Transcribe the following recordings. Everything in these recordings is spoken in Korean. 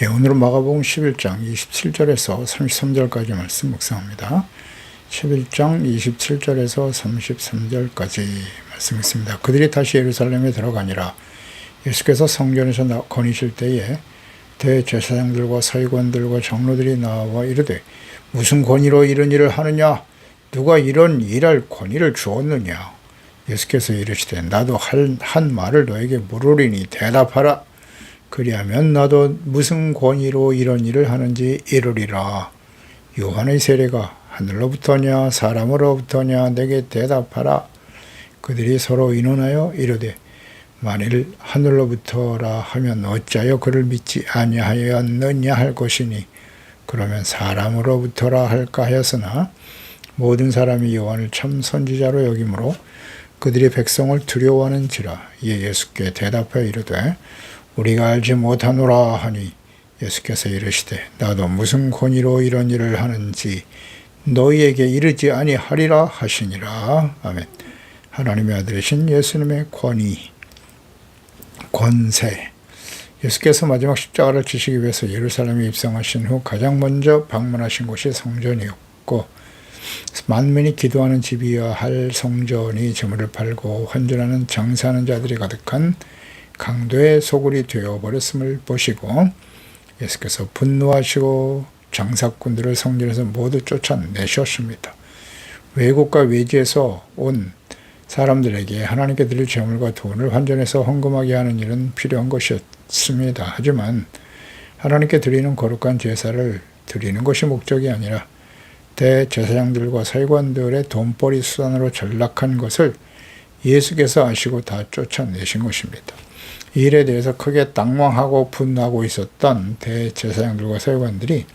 예, 오늘은 마가복음 11장 27절에서 33절까지 말씀 묵상합니다. 11장 27절에서 33절까지 말씀 있습니다. 그들이 다시 예루살렘에 들어가니라. 예수께서 성전에서 거니실 때에 대제사장들과 서기관들과 장로들이 나와 이르되 무슨 권위로 이런 일을 하느냐? 누가 이런 일할 권위를 주었느냐? 예수께서 이르시되 나도 한 말을 너에게 물으리니 대답하라. 그리하면 나도 무슨 권위로 이런 일을 하는지 이르리라. 요한의 세례가 하늘로부터냐 사람으로부터냐 내게 대답하라. 그들이 서로 의논하여 이르되 만일 하늘로부터라 하면 어찌하여 그를 믿지 아니하였느냐 할 것이니 그러면 사람으로부터라 할까 하였으나 모든 사람이 요한을 참 선지자로 여기므로 그들이 백성을 두려워하는지라. 이에 예수께 대답하여 이르되 우리가 알지 못하노라 하니 예수께서 이르시되 나도 무슨 권위로 이런 일을 하는지 너희에게 이르지 아니하리라 하시니라. 아멘. 하나님의 아들이신 예수님의 권세. 예수께서 마지막 십자가를 지시기 위해서 예루살렘에 입성하신 후 가장 먼저 방문하신 곳이 성전이었고 만민이 기도하는 집이어야 할 성전이 재물을 팔고 환전하는 장사하는 자들이 가득한 강도의 소굴이 되어버렸음을 보시고 예수께서 분노하시고 장사꾼들을 성전에서 모두 쫓아내셨습니다. 외국과 외지에서 온 사람들에게 하나님께 드릴 재물과 돈을 환전해서 헌금하게 하는 일은 필요한 것이었습니다. 하지만 하나님께 드리는 거룩한 제사를 드리는 것이 목적이 아니라 대제사장들과 서기관들의 돈벌이 수단으로 전락한 것을 예수께서 아시고 다 쫓아내신 것입니다. 이 일에 대해서 크게 당황하고 분노하고 있었던 대제사장들과 서기관들이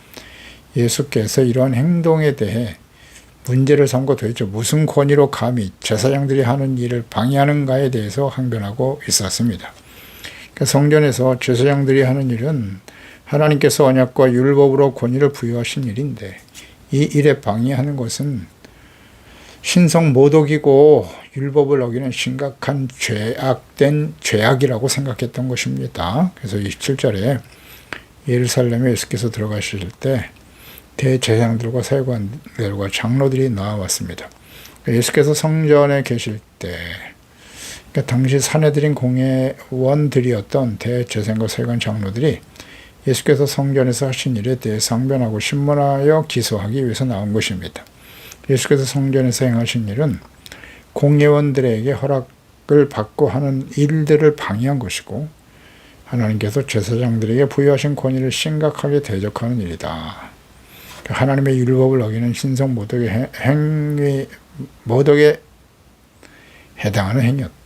예수께서 이러한 행동에 대해 문제를 삼고 도대체 무슨 권위로 감히 제사장들이 하는 일을 방해하는가에 대해서 항변하고 있었습니다. 그러니까 성전에서 제사장들이 하는 일은 하나님께서 언약과 율법으로 권위를 부여하신 일인데 이 일에 방해하는 것은 신성 모독이고 율법을 어기는 심각한 죄악이라고 생각했던 것입니다. 그래서 27절에 예루살렘에 예수께서 들어가실 때 대제사장들과 서기관들과 장로들이 나와왔습니다. 예수께서 성전에 계실 때 그러니까 당시 사내들인 공회원들이었던 대제사장과 서기관 장로들이 예수께서 성전에서 하신 일에 대해 상변하고 신문하여 기소하기 위해서 나온 것입니다. 예수께서 성전에서 행하신 일은 공회원들에게 허락을 받고 하는 일들을 방해한 것이고 하나님께서 제사장들에게 부여하신 권위를 심각하게 대적하는 일이다. 하나님의 율법을 어기는 신성 모독에 해당하는 행위였다.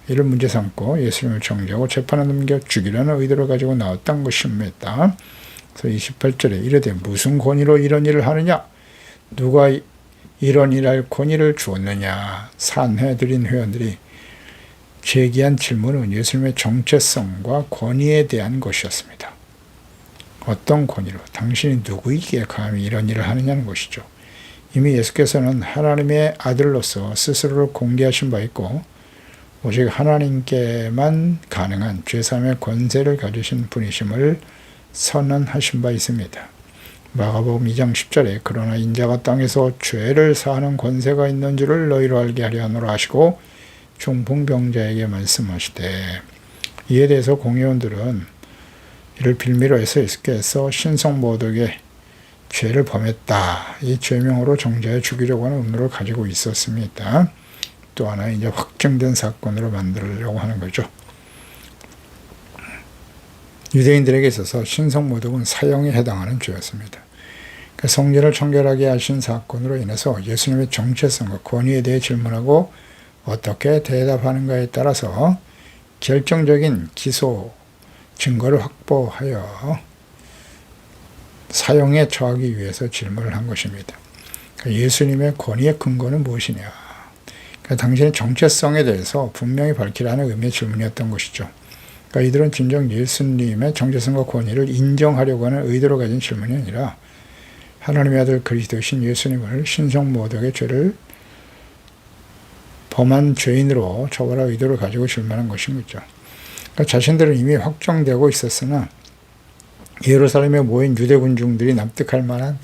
이를 문제 삼고 예수님을 정죄하고 재판에 넘겨 죽이려는 의도를 가지고 나왔던 것입니다. 그래서 28절에 이르되 무슨 권위로 이런 일을 하느냐? 누가 이런 일할 권위를 주었느냐? 산헤드린 회원들이 제기한 질문은 예수님의 정체성과 권위에 대한 것이었습니다. 어떤 권위로? 당신이 누구이기에 감히 이런 일을 하느냐는 것이죠. 이미 예수께서는 하나님의 아들로서 스스로를 공개하신 바 있고 오직 하나님께만 가능한 죄사함의 권세를 가지신 분이심을 선언하신 바 있습니다. 마가복음 2장 10절에 그러나 인자가 땅에서 죄를 사하는 권세가 있는 줄을 너희로 알게 하려 하노라 하시고 중풍병자에게 말씀하시되 이에 대해서 공회원들은 이를 빌미로 해서 예수께서 신성모독의 죄를 범했다. 이 죄명으로 정죄해 죽이려고 하는 음모를 가지고 있었습니다. 또 하나 이제 확정된 사건으로 만들려고 하는 거죠. 유대인들에게 있어서 신성모독은 사형에 해당하는 죄였습니다. 성전을 청결하게 하신 사건으로 인해서 예수님의 정체성과 권위에 대해 질문하고 어떻게 대답하는가에 따라서 결정적인 기소 증거를 확보하여 사형에 처하기 위해서 질문을 한 것입니다. 예수님의 권위의 근거는 무엇이냐? 당신의 정체성에 대해서 분명히 밝히라는 의미의 질문이었던 것이죠. 이들은 진정 예수님의 정체성과 권위를 인정하려고 하는 의도로 가진 질문이 아니라 하나님의 아들 그리스도이신 예수님을 신성모독의 죄를 범한 죄인으로 처벌할 의도를 가지고 질문한 것인 거죠. 자신들은 이미 확정되고 있었으나 예루살렘에 모인 유대 군중들이 납득할 만한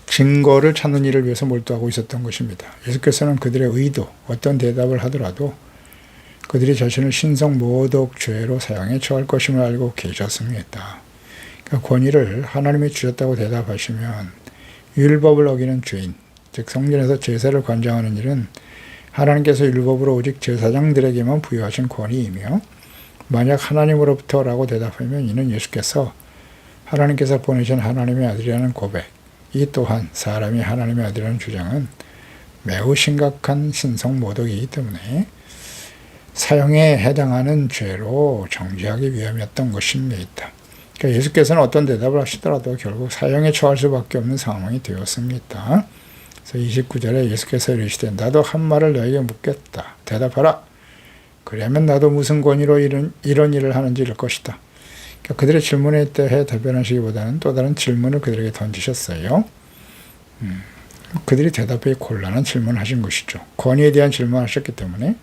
증거를 찾는 일을 위해서 몰두하고 있었던 것입니다. 예수께서는 그들의 의도, 어떤 대답을 하더라도 그들이 자신을 신성 모독 죄로 사형에 처할 것임을 알고 계셨습니다. 그러니까 권위를 하나님이 주셨다고 대답하시면 율법을 어기는 죄인, 즉 성전에서 제사를 관장하는 일은 하나님께서 율법으로 오직 제사장들에게만 부여하신 권위이며, 만약 하나님으로부터라고 대답하면 이는 예수께서 하나님께서 보내신 하나님의 아들이라는 고백, 이 또한 사람이 하나님의 아들이라는 주장은 매우 심각한 신성 모독이기 때문에 사형에 해당하는 죄로 정죄하기 위함이었던 것입니다. 그러니까 예수께서는 어떤 대답을 하시더라도 결국 사형에 처할 수밖에 없는 상황이 되었습니다. 그래서 29절에 예수께서 이르시되 나도 한 말을 너에게 묻겠다. 대답하라. 그러면 나도 무슨 권위로 이런 일을 하는지 알 것이다. 그러니까 그들의 질문에 대해 답변하시기보다는 또 다른 질문을 그들에게 던지셨어요. 그들이 대답하기 곤란한 질문을 하신 것이죠. 권위에 대한 질문을 하셨기 때문에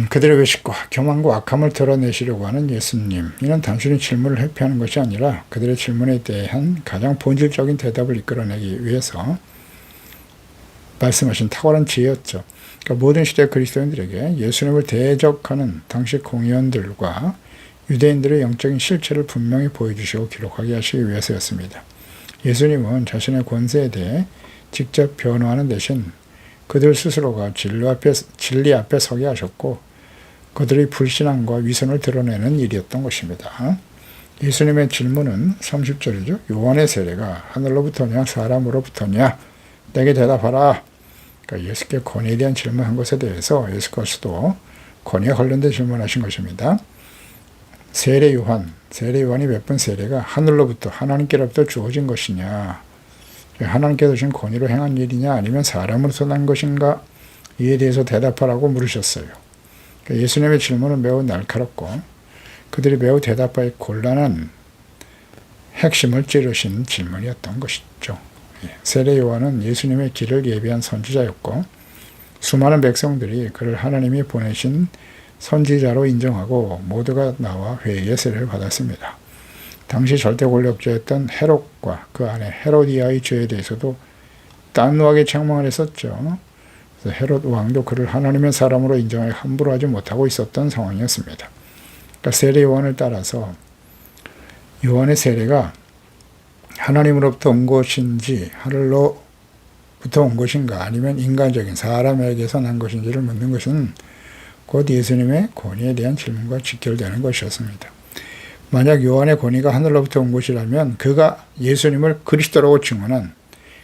그들의 외식과 교만과 악함을 드러내시려고 하는 예수님, 이는 단순히 질문을 회피하는 것이 아니라 그들의 질문에 대한 가장 본질적인 대답을 이끌어내기 위해서 말씀하신 탁월한 지혜였죠. 그러니까 모든 시대 그리스도인들에게 예수님을 대적하는 당시 공의원들과 유대인들의 영적인 실체를 분명히 보여주시고 기록하게 하시기 위해서였습니다. 예수님은 자신의 권세에 대해 직접 변호하는 대신 그들 스스로가 진리 앞에 서게 하셨고 그들의 불신앙과 위선을 드러내는 일이었던 것입니다. 예수님의 질문은 30절이죠. 요한의 세례가 하늘로부터냐 사람으로부터냐 내게 대답하라. 그러니까 예수께 권위에 대한 질문한 것에 대해서 예수께서도 권위에 관련된 질문하신 것입니다. 세례 요한이 베푼 세례가 하늘로부터 하나님께로부터 주어진 것이냐, 하나님께서 주신 권위로 행한 일이냐 아니면 사람으로서 난 것인가, 이에 대해서 대답하라고 물으셨어요. 예수님의 질문은 매우 날카롭고 그들이 매우 대답하기 곤란한 핵심을 찌르신 질문이었던 것이죠. 세례 요한은 예수님의 길을 예비한 선지자였고 수많은 백성들이 그를 하나님이 보내신 선지자로 인정하고 모두가 나와 회의의 세례를 받았습니다. 당시 절대 권력자였던 헤롯과 그 아내 헤로디아의 죄에 대해서도 단호하게 책망을 했었죠. 그래서 헤롯 왕도 그를 하나님의 사람으로 인정하여 함부로 하지 못하고 있었던 상황이었습니다. 그러니까 세례 요한을 따라서 요한의 세례가 하나님으로부터 온 것인지 하늘로부터 온 것인가 아니면 인간적인 사람에게서 난 것인지를 묻는 것은 곧 예수님의 권위에 대한 질문과 직결되는 것이었습니다. 만약 요한의 권위가 하늘로부터 온 것이라면 그가 예수님을 그리스도라고 증언한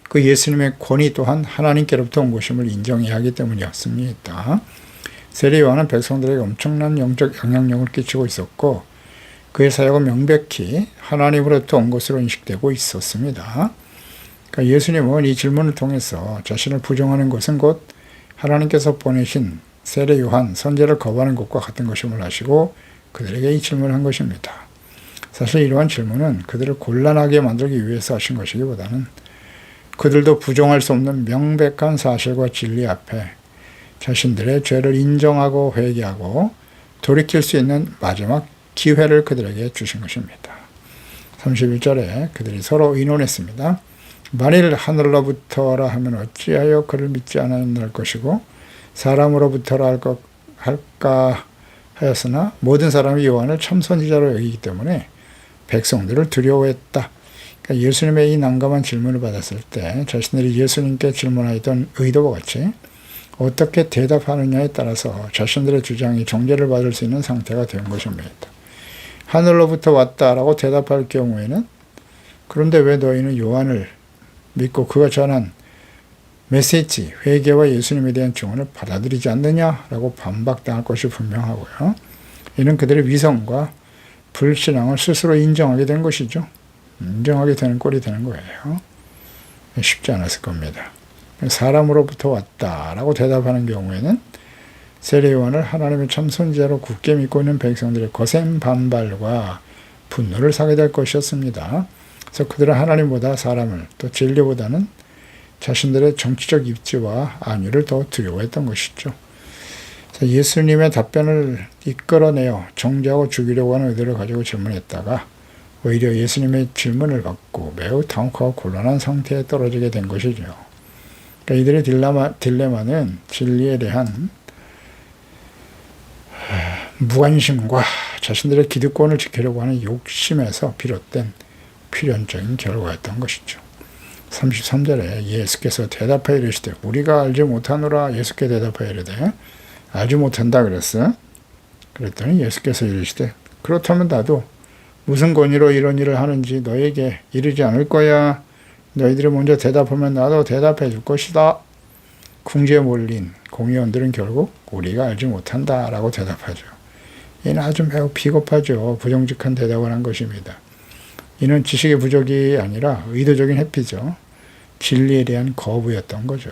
그 예수님의 권위 또한 하나님께로부터 온 것임을 인정해야 하기 때문이었습니다. 세례 요한은 백성들에게 엄청난 영적 영향력을 끼치고 있었고 그의 사역은 명백히 하나님으로부터 온 것으로 인식되고 있었습니다. 그러니까 예수님은 이 질문을 통해서 자신을 부정하는 것은 곧 하나님께서 보내신 세례 요한 선제를 거부하는 것과 같은 것임을 아시고 그들에게 이 질문을 한 것입니다. 사실 이러한 질문은 그들을 곤란하게 만들기 위해서 하신 것이기보다는 그들도 부정할 수 없는 명백한 사실과 진리 앞에 자신들의 죄를 인정하고 회개하고 돌이킬 수 있는 마지막 기회를 그들에게 주신 것입니다. 31절에 그들이 서로 의논했습니다. 만일 하늘로부터라 하면 어찌하여 그를 믿지 않을 것이고 사람으로부터라 할까 하였으나 모든 사람이 요한을 참 선지자로 여기기 때문에 백성들을 두려워했다. 그러니까 예수님의 이 난감한 질문을 받았을 때 자신들이 예수님께 질문하였던 의도와 같이 어떻게 대답하느냐에 따라서 자신들의 주장이 정죄를 받을 수 있는 상태가 된 것입니다. 하늘로부터 왔다라고 대답할 경우에는 그런데 왜 너희는 요한을 믿고 그가 전한 메시지, 회개와 예수님에 대한 증언을 받아들이지 않느냐라고 반박당할 것이 분명하고요. 이는 그들의 위선과 불신앙을 스스로 인정하게 된 것이죠. 인정하게 되는 꼴이 되는 거예요. 쉽지 않았을 겁니다. 사람으로부터 왔다라고 대답하는 경우에는 세례 요한을 하나님의 참 선지자로 굳게 믿고 있는 백성들의 거센 반발과 분노를 사게 될 것이었습니다. 그래서 그들은 하나님보다 사람을 또 진리보다는 자신들의 정치적 입지와 안위를 더 두려워했던 것이죠. 그래서 예수님의 답변을 이끌어내어 정죄하고 죽이려고 하는 의도를 가지고 질문했다가 오히려 예수님의 질문을 받고 매우 당혹하고 곤란한 상태에 떨어지게 된 것이죠. 그러니까 이들의 딜레마는 진리에 대한 무관심과 자신들의 기득권을 지키려고 하는 욕심에서 비롯된 필연적인 결과였던 것이죠. 33절에 예수께서 대답하여 이르시되 우리가 알지 못하노라. 예수께 대답하여 이르되 알지 못한다 그랬어. 그랬더니 예수께서 이르시되 그렇다면 나도 무슨 권위로 이런 일을 하는지 너에게 이르지 않을 거야. 너희들이 먼저 대답하면 나도 대답해 줄 것이다. 궁지에 몰린 공의원들은 결국 우리가 알지 못한다 라고 대답하죠. 이는 아주 매우 비겁하죠. 부정직한 대답을 한 것입니다. 이는 지식의 부족이 아니라 의도적인 회피죠. 진리에 대한 거부였던 거죠.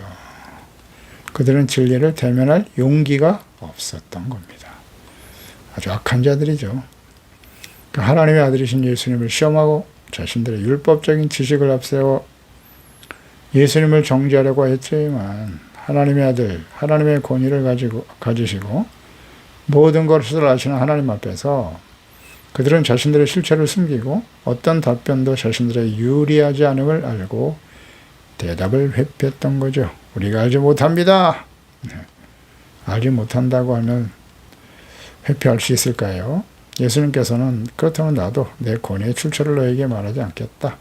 그들은 진리를 대면할 용기가 없었던 겁니다. 아주 악한 자들이죠. 하나님의 아들이신 예수님을 시험하고 자신들의 율법적인 지식을 앞세워 예수님을 정죄하려고 했지만 하나님의 아들, 하나님의 권위를 가지시고 모든 것을 아시는 하나님 앞에서 그들은 자신들의 실체를 숨기고 어떤 답변도 자신들의 유리하지 않음을 알고 대답을 회피했던 거죠. 우리가 알지 못합니다. 알지 못한다고 하면 회피할 수 있을까요? 예수님께서는 그렇다면 나도 내 권위의 출처를 너에게 말하지 않겠다.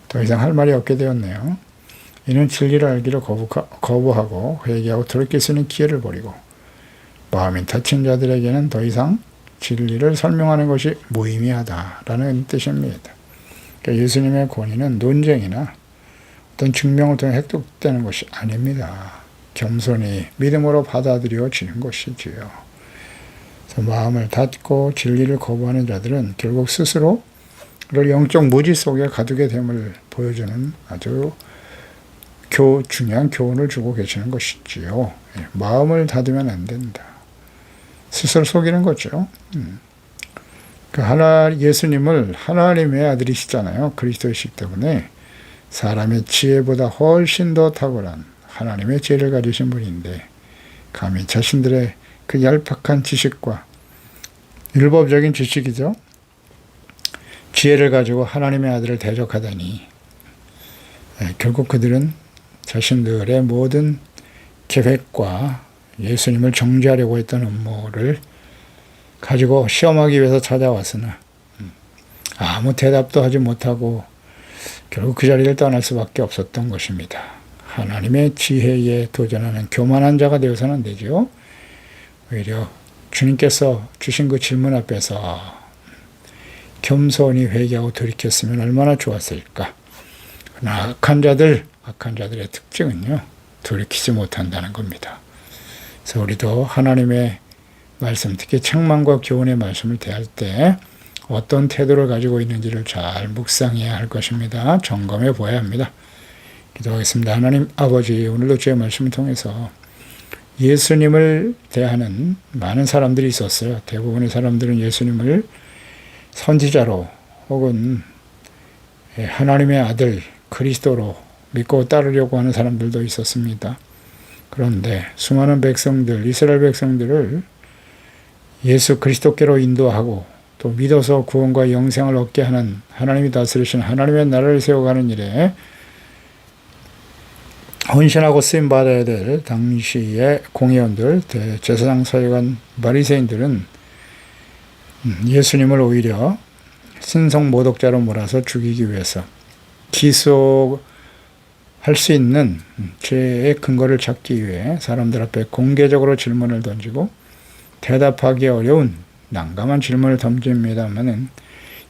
더 이상 할 말이 없게 되었네요. 이는 진리를 알기를 거부하고 회개하고 돌이킬 수 있는 기회를 버리고 마음이 다친 자들에게는 더 이상 진리를 설명하는 것이 무의미하다라는 뜻입니다. 그러니까 예수님의 권위는 논쟁이나 어떤 증명을 통해 획득되는 것이 아닙니다. 겸손히 믿음으로 받아들여지는 것이지요. 그래서 마음을 닫고 진리를 거부하는 자들은 결국 스스로를 영적 무지 속에 가두게 됨을 보여주는 아주 중요한 교훈을 주고 계시는 것이지요. 마음을 닫으면 안 된다. 스스로 속이는 거죠. 예수님을 하나님의 아들이시잖아요. 그리스도이시기 때문에 사람의 지혜보다 훨씬 더 탁월한 하나님의 지혜를 가지신 분인데 감히 자신들의 그 얄팍한 지식과 율법적인 지식이죠. 지혜를 가지고 하나님의 아들을 대적하다니 결국 그들은 자신들의 모든 계획과 예수님을 정죄하려고 했던 음모를 가지고 시험하기 위해서 찾아왔으나 아무 대답도 하지 못하고 결국 그 자리를 떠날 수밖에 없었던 것입니다. 하나님의 지혜에 도전하는 교만한 자가 되어서는 안 되죠. 오히려 주님께서 주신 그 질문 앞에서 겸손히 회개하고 돌이켰으면 얼마나 좋았을까. 그러나 악한 자들의 특징은요, 돌이키지 못한다는 겁니다. 그래서 우리도 하나님의 말씀, 특히 책망과 교훈의 말씀을 대할 때 어떤 태도를 가지고 있는지를 잘 묵상해야 할 것입니다. 점검해 보아야 합니다. 기도하겠습니다. 하나님 아버지, 오늘도 주의 말씀을 통해서 예수님을 대하는 많은 사람들이 있었어요. 대부분의 사람들은 예수님을 선지자로 혹은 하나님의 아들 그리스도로 믿고 따르려고 하는 사람들도 있었습니다. 그런데 수많은 백성들, 이스라엘 백성들을 예수 그리스도께로 인도하고 또 믿어서 구원과 영생을 얻게 하는 하나님이 다스리신 하나님의 나라를 세워가는 일에 헌신하고 쓰임받아야 될 당시의 공의원들, 제사장, 서기관, 바리새인들은 예수님을 오히려 신성 모독자로 몰아서 죽이기 위해서 기소할 수 있는 죄의 근거를 찾기 위해 사람들 앞에 공개적으로 질문을 던지고 대답하기 어려운 난감한 질문을 던집니다만은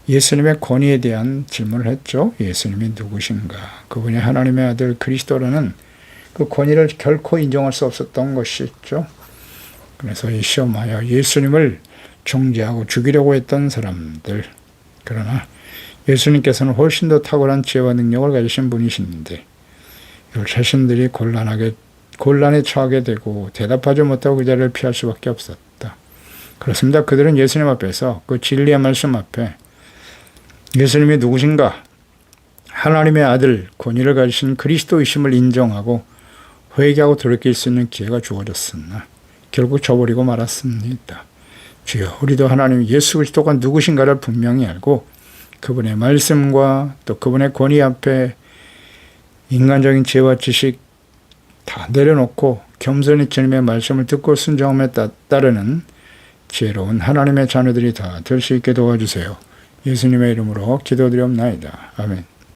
예수님의 권위에 대한 질문을 했죠. 예수님이 누구신가? 그분이 하나님의 아들 그리스도라는 그 권위를 결코 인정할 수 없었던 것이죠. 그래서 이 시험하여 예수님을 정죄하고 죽이려고 했던 사람들. 그러나 예수님께서는 훨씬 더 탁월한 지혜와 능력을 가지신 분이신데 이걸 자신들이 곤란에 처하게 되고 대답하지 못하고 그 자리를 피할 수밖에 없었다. 그렇습니다. 그들은 예수님 앞에서 그 진리의 말씀 앞에 예수님이 누구신가? 하나님의 아들, 권위를 가지신 그리스도이심을 인정하고 회개하고 돌이킬 수 있는 기회가 주어졌으나 결국 저버리고 말았습니다. 주여, 우리도 하나님 예수 그리스도가 누구신가를 분명히 알고 그분의 말씀과 또 그분의 권위 앞에 인간적인 지혜와 지식 다 내려놓고 겸손히 주님의 말씀을 듣고 순종함에 따르는 지혜로운 하나님의 자녀들이 다 될 수 있게 도와주세요. 예수님의 이름으로 기도드리옵나이다. 아멘.